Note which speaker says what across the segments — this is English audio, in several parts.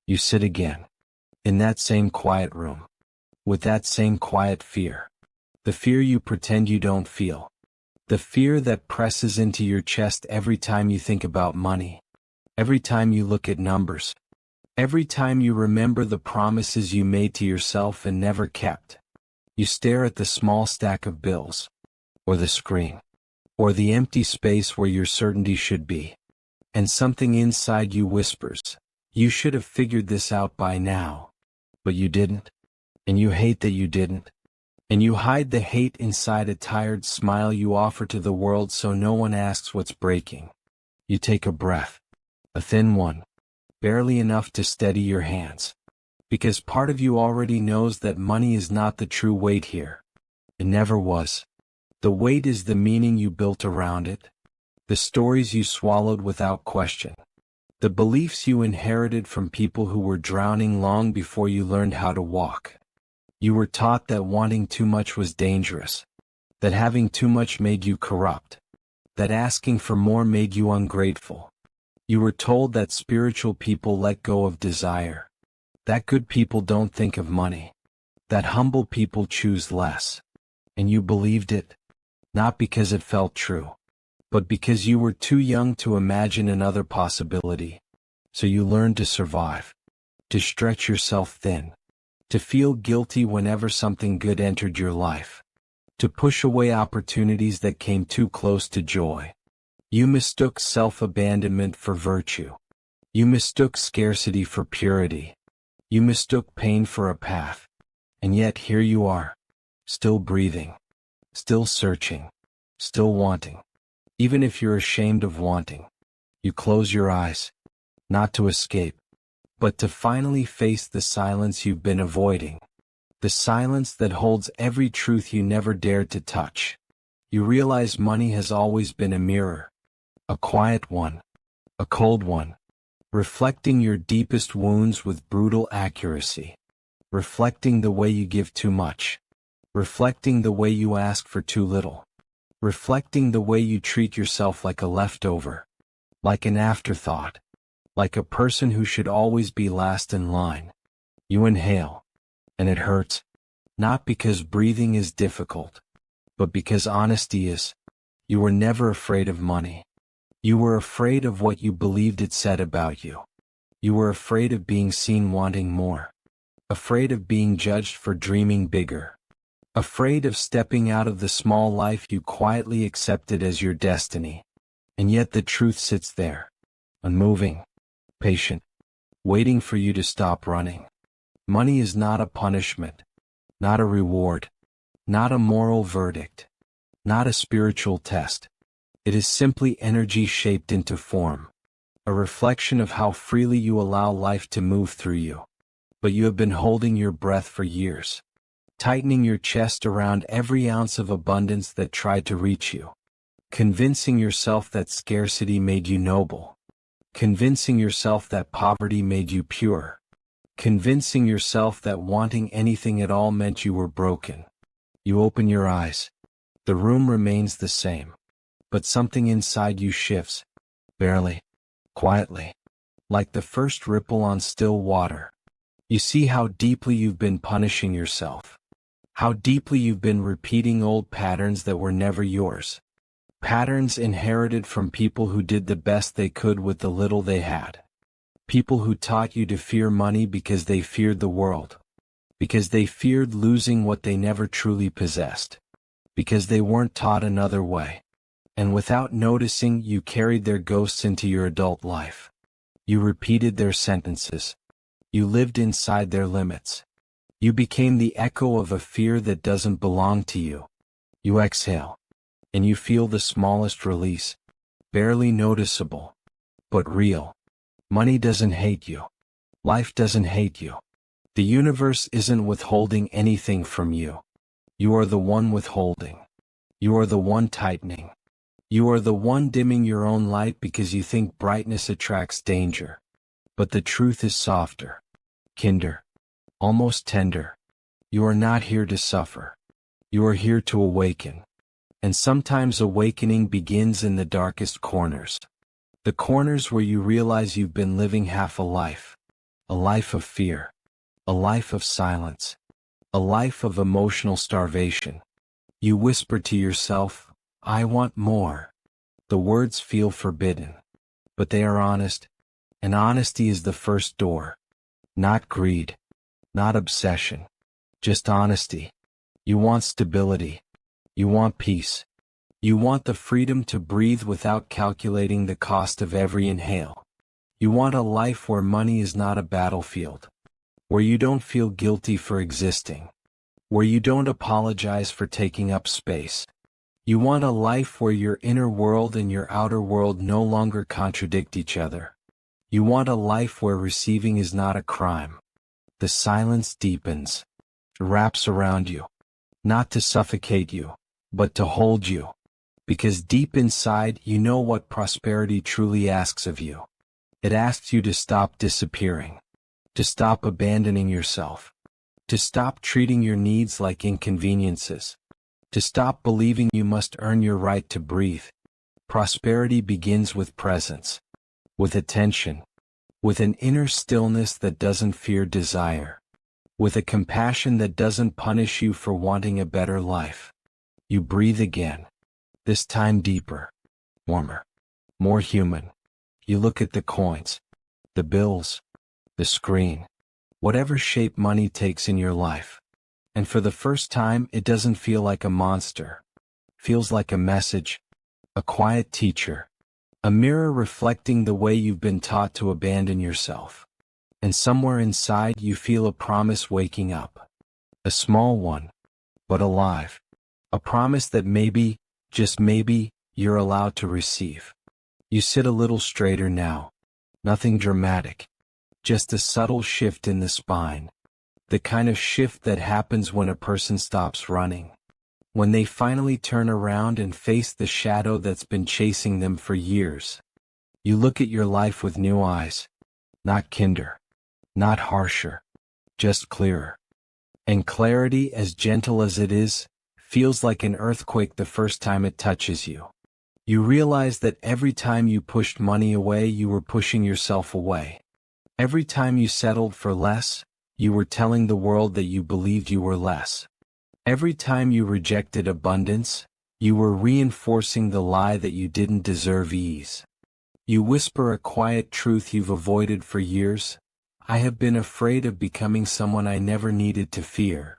Speaker 1: You sit again. In that same quiet room. With that same quiet fear. The fear you pretend you don't feel. The fear that presses into your chest every time you think about money. Every time you look at numbers. Every time you remember the promises you made to yourself and never kept. You stare at the small stack of bills. Or the screen. Or the empty space where your certainty should be. And something inside you whispers, you should have figured this out by now. But you didn't. And you hate that you didn't. And you hide the hate inside a tired smile you offer to the world so no one asks what's breaking. You take a breath. A thin one. Barely enough to steady your hands. Because part of you already knows that money is not the true weight here. It never was. The weight is the meaning you built around it. The stories you swallowed without question. The beliefs you inherited from people who were drowning long before you learned how to walk. You were taught that wanting too much was dangerous. That having too much made you corrupt. That asking for more made you ungrateful. You were told that spiritual people let go of desire. That good people don't think of money. That humble people choose less. And you believed it. Not because it felt true. But because you were too young to imagine another possibility. So you learned to survive. To stretch yourself thin. To feel guilty whenever something good entered your life. To push away opportunities that came too close to joy. You mistook self-abandonment for virtue. You mistook scarcity for purity. You mistook pain for a path. And yet here you are. Still breathing. Still searching. Still wanting. Even if you're ashamed of wanting. You close your eyes. Not to escape. But to finally face the silence you've been avoiding. The silence that holds every truth you never dared to touch. You realize money has always been a mirror. A quiet one. A cold one. Reflecting your deepest wounds with brutal accuracy. Reflecting the way you give too much. Reflecting the way you ask for too little. Reflecting the way you treat yourself like a leftover. Like an afterthought. Like a person who should always be last in line. You inhale. And it hurts. Not because breathing is difficult. But because honesty is. You were never afraid of money. You were afraid of what you believed it said about you. You were afraid of being seen wanting more. Afraid of being judged for dreaming bigger. Afraid of stepping out of the small life you quietly accepted as your destiny. And yet the truth sits there. Unmoving. Patient. Waiting for you to stop running. Money is not a punishment. Not a reward. Not a moral verdict. Not a spiritual test. It is simply energy shaped into form. A reflection of how freely you allow life to move through you. But you have been holding your breath for years. Tightening your chest around every ounce of abundance that tried to reach you. Convincing yourself that scarcity made you noble. Convincing yourself that poverty made you pure. Convincing yourself that wanting anything at all meant you were broken. You open your eyes. The room remains the same. But something inside you shifts. Barely. Quietly. Like the first ripple on still water. You see how deeply you've been punishing yourself. How deeply you've been repeating old patterns that were never yours. Patterns inherited from people who did the best they could with the little they had. People who taught you to fear money because they feared the world. Because they feared losing what they never truly possessed. Because they weren't taught another way. And without noticing, you carried their ghosts into your adult life. You repeated their sentences. You lived inside their limits. You became the echo of a fear that doesn't belong to you. You exhale. And you feel the smallest release. Barely noticeable. But real. Money doesn't hate you. Life doesn't hate you. The universe isn't withholding anything from you. You are the one withholding. You are the one tightening. You are the one dimming your own light because you think brightness attracts danger. But the truth is softer. Kinder. Almost tender. You are not here to suffer. You are here to awaken. And sometimes awakening begins in the darkest corners. The corners where you realize you've been living half a life. A life of fear. A life of silence. A life of emotional starvation. You whisper to yourself, I want more. The words feel forbidden, but they are honest, and honesty is the first door. Not greed, not obsession, just honesty. You want stability. You want peace. You want the freedom to breathe without calculating the cost of every inhale. You want a life where money is not a battlefield, where you don't feel guilty for existing, where you don't apologize for taking up space. You want a life where your inner world and your outer world no longer contradict each other. You want a life where receiving is not a crime. The silence deepens, wraps around you, not to suffocate you, but to hold you. Because deep inside you know what prosperity truly asks of you. It asks you to stop disappearing, to stop abandoning yourself, to stop treating your needs like inconveniences, to stop believing you must earn your right to breathe. Prosperity begins with presence, with attention, with an inner stillness that doesn't fear desire, with a compassion that doesn't punish you for wanting a better life. You breathe again, this time deeper, warmer, more human. You look at the coins, the bills, the screen, whatever shape money takes in your life. And for the first time, it doesn't feel like a monster. Feels like a message, a quiet teacher, a mirror reflecting the way you've been taught to abandon yourself. And somewhere inside you feel a promise waking up. A small one, but alive. A promise that maybe, just maybe, you're allowed to receive. You sit a little straighter now. Nothing dramatic. Just a subtle shift in the spine. The kind of shift that happens when a person stops running. When they finally turn around and face the shadow that's been chasing them for years. You look at your life with new eyes. Not kinder. Not harsher. Just clearer. And clarity, as gentle as it is, feels like an earthquake the first time it touches you. You realize that every time you pushed money away, you were pushing yourself away. Every time you settled for less, you were telling the world that you believed you were less. Every time you rejected abundance, you were reinforcing the lie that you didn't deserve ease. You whisper a quiet truth you've avoided for years. I have been afraid of becoming someone I never needed to fear.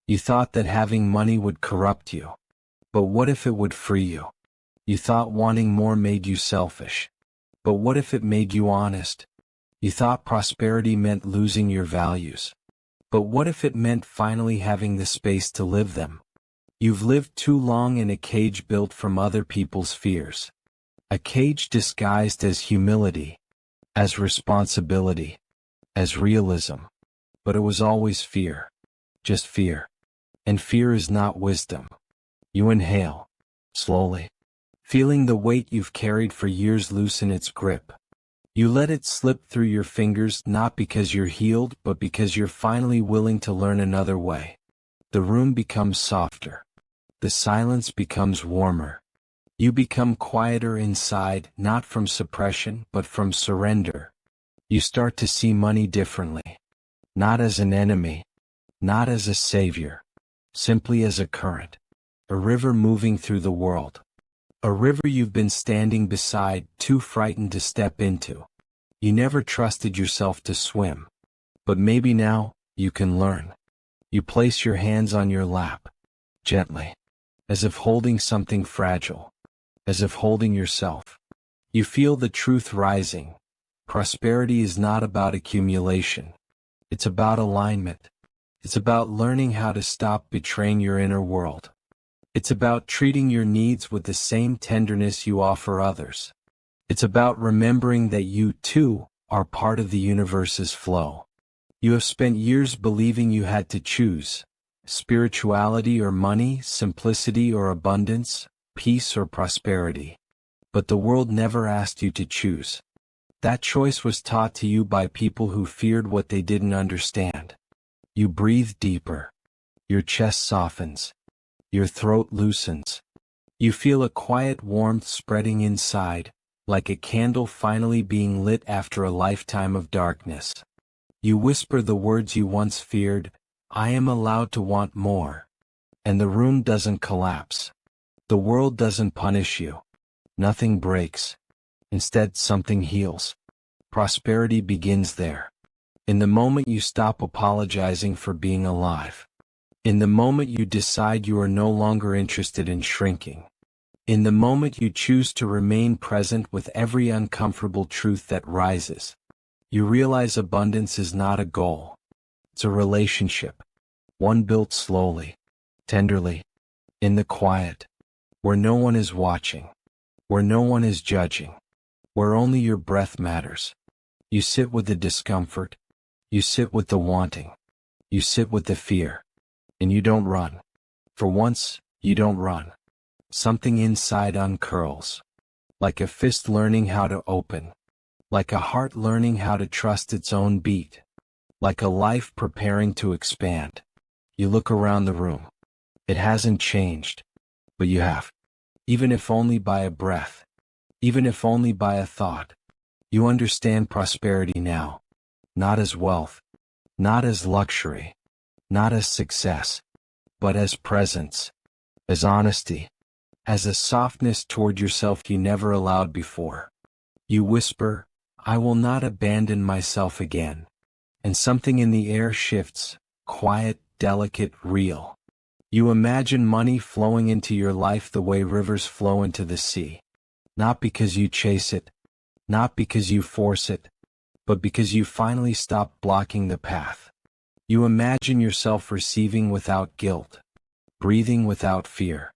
Speaker 1: You thought that having money would corrupt you. But what if it would free you? You thought wanting more made you selfish. But what if it made you honest? You thought prosperity meant losing your values. But what if it meant finally having the space to live them? You've lived too long in a cage built from other people's fears. A cage disguised as humility, as responsibility, as realism. But it was always fear. Just fear. And fear is not wisdom. You inhale, slowly, feeling the weight you've carried for years loosen its grip. You let it slip through your fingers not because you're healed but because you're finally willing to learn another way. The room becomes softer. The silence becomes warmer. You become quieter inside, not from suppression but from surrender. You start to see money differently. Not as an enemy. Not as a savior. Simply as a current. A river moving through the world. A river you've been standing beside, too frightened to step into. You never trusted yourself to swim. But maybe now, you can learn. You place your hands on your lap. Gently. As if holding something fragile. As if holding yourself. You feel the truth rising. Prosperity is not about accumulation. It's about alignment. It's about learning how to stop betraying your inner world. It's about treating your needs with the same tenderness you offer others. It's about remembering that you, too, are part of the universe's flow. You have spent years believing you had to choose. Spirituality or money, simplicity or abundance, peace or prosperity. But the world never asked you to choose. That choice was taught to you by people who feared what they didn't understand. You breathe deeper. Your chest softens. Your throat loosens. You feel a quiet warmth spreading inside, like a candle finally being lit after a lifetime of darkness. You whisper the words you once feared, I am allowed to want more. And the room doesn't collapse. The world doesn't punish you. Nothing breaks. Instead, something heals. Prosperity begins there. In the moment you stop apologizing for being alive. In the moment you decide you are no longer interested in shrinking. In the moment you choose to remain present with every uncomfortable truth that rises. You realize abundance is not a goal. It's a relationship. One built slowly, tenderly, in the quiet, where no one is watching, where no one is judging, where only your breath matters. You sit with the discomfort. You sit with the wanting. You sit with the fear. And you don't run. For once, you don't run. Something inside uncurls. Like a fist learning how to open. Like a heart learning how to trust its own beat. Like a life preparing to expand. You look around the room. It hasn't changed. But you have. Even if only by a breath. Even if only by a thought. You understand prosperity now. Not as wealth. Not as luxury. Not as success. But as presence. As honesty. As a softness toward yourself you never allowed before. You whisper, I will not abandon myself again. And something in the air shifts, quiet, delicate, real. You imagine money flowing into your life the way rivers flow into the sea. Not because you chase it. Not because you force it. But because you finally stop blocking the path. You imagine yourself receiving without guilt. Breathing without fear.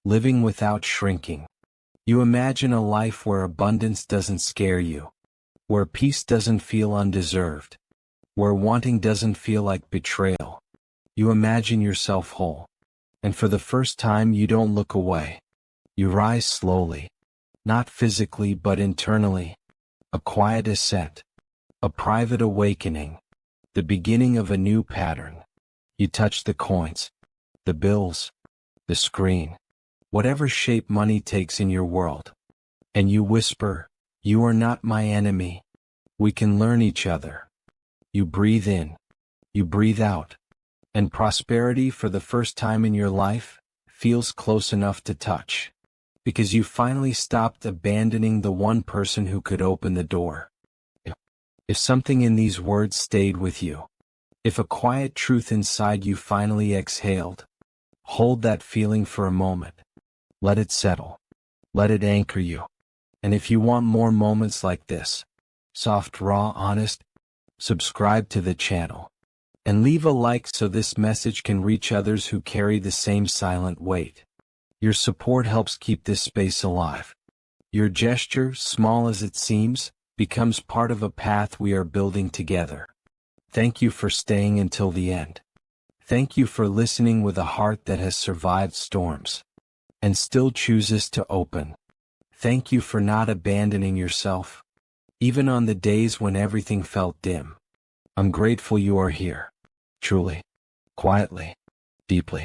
Speaker 1: Living without shrinking. You imagine a life where abundance doesn't scare you. Where peace doesn't feel undeserved. Where wanting doesn't feel like betrayal. You imagine yourself whole. And for the first time you don't look away. You rise slowly. Not physically but internally. A quiet ascent. A private awakening. The beginning of a new pattern. You touch the coins. The bills. The screen. Whatever shape money takes in your world. And you whisper, you are not my enemy. We can learn each other. You breathe in. You breathe out. And prosperity for the first time in your life feels close enough to touch. Because you finally stopped abandoning the one person who could open the door. If something in these words stayed with you. If a quiet truth inside you finally exhaled. Hold that feeling for a moment. Let it settle. Let it anchor you. And if you want more moments like this, soft, raw, honest, subscribe to the channel. And leave a like so this message can reach others who carry the same silent weight. Your support helps keep this space alive. Your gesture, small as it seems, becomes part of a path we are building together. Thank you for staying until the end. Thank you for listening with a heart that has survived storms. And still chooses to open. Thank you for not abandoning yourself. Even on the days when everything felt dim. I'm grateful you are here. Truly. Quietly. Deeply.